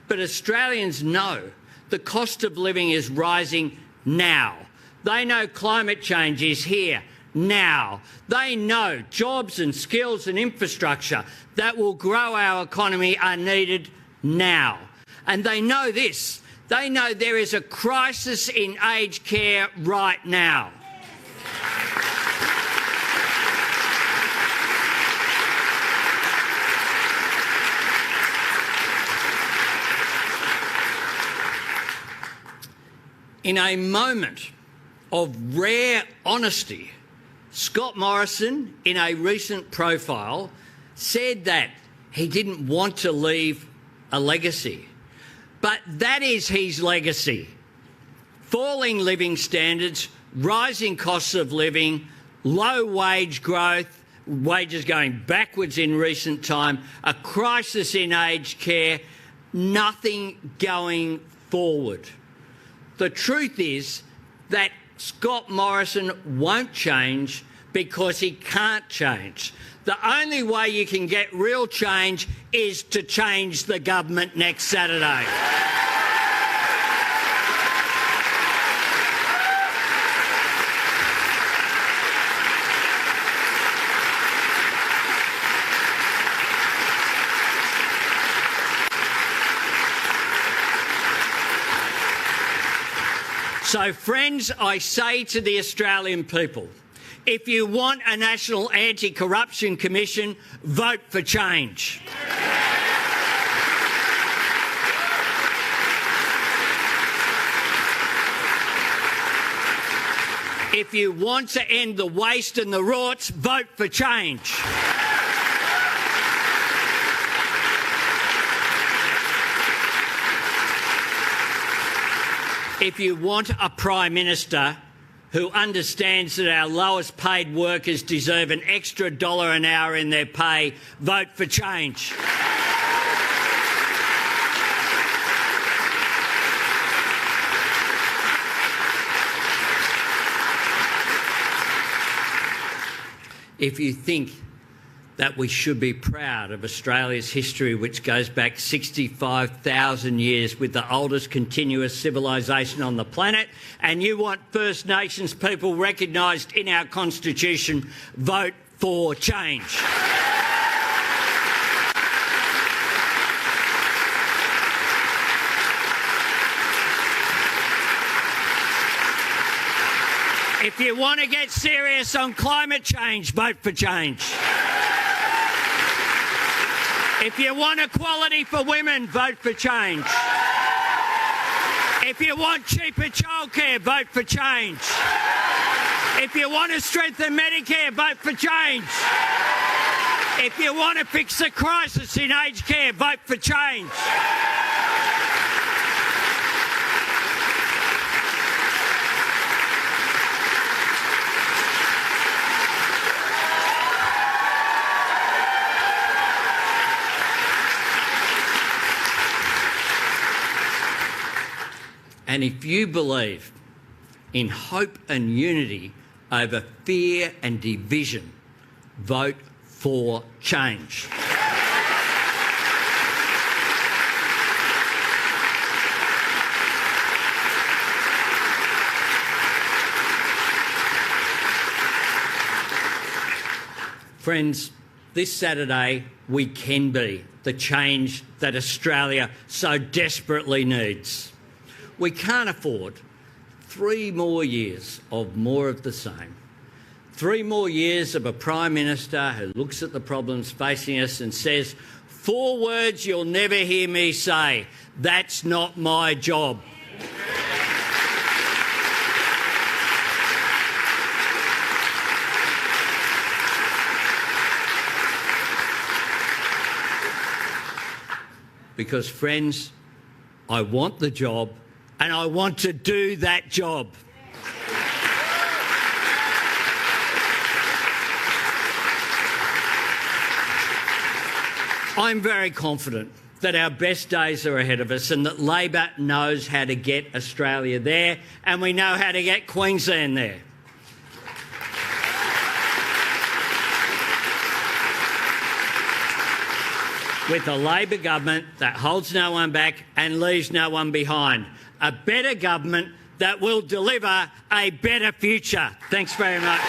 But Australians know the cost of living is rising now. They know climate change is here now. They know jobs and skills and infrastructure that will grow our economy are needed now. And they know this. They know there is a crisis in aged care right now. In a moment of rare honesty, Scott Morrison, in a recent profile, said that he didn't want to leave a legacy. But that is his legacy. Falling living standards, rising costs of living, low wage growth, wages going backwards in recent time, a crisis in aged care, nothing going forward. The truth is that Scott Morrison won't change because he can't change. The only way you can get real change is to change the government next Saturday. So, friends, I say to the Australian people, if you want a National Anti-Corruption Commission, vote for change. If you want to end the waste and the rorts, vote for change. If you want a Prime Minister who understands that our lowest paid workers deserve an extra $1 an hour in their pay, vote for change. If you think that we should be proud of Australia's history, which goes back 65,000 years with the oldest continuous civilisation on the planet, and you want First Nations people recognised in our Constitution, vote for change. If you want to get serious on climate change, vote for change. If you want equality for women, vote for change. If you want cheaper childcare, vote for change. If you want to strengthen Medicare, vote for change. If you want to fix the crisis in aged care, vote for change. And if you believe in hope and unity over fear and division, vote for change. Friends, this Saturday we can be the change that Australia so desperately needs. We can't afford 3 more years of more of the same. 3 more years of a Prime Minister who looks at the problems facing us and says 4 words you'll never hear me say: that's not my job. Because, friends, I want the job and I want to do that job. I'm very confident that our best days are ahead of us and that Labor knows how to get Australia there, and we know how to get Queensland there. With a Labor government that holds no one back and leaves no one behind. A better government that will deliver a better future. Thanks very much.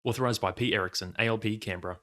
Authorised by P. Erickson, ALP, Canberra.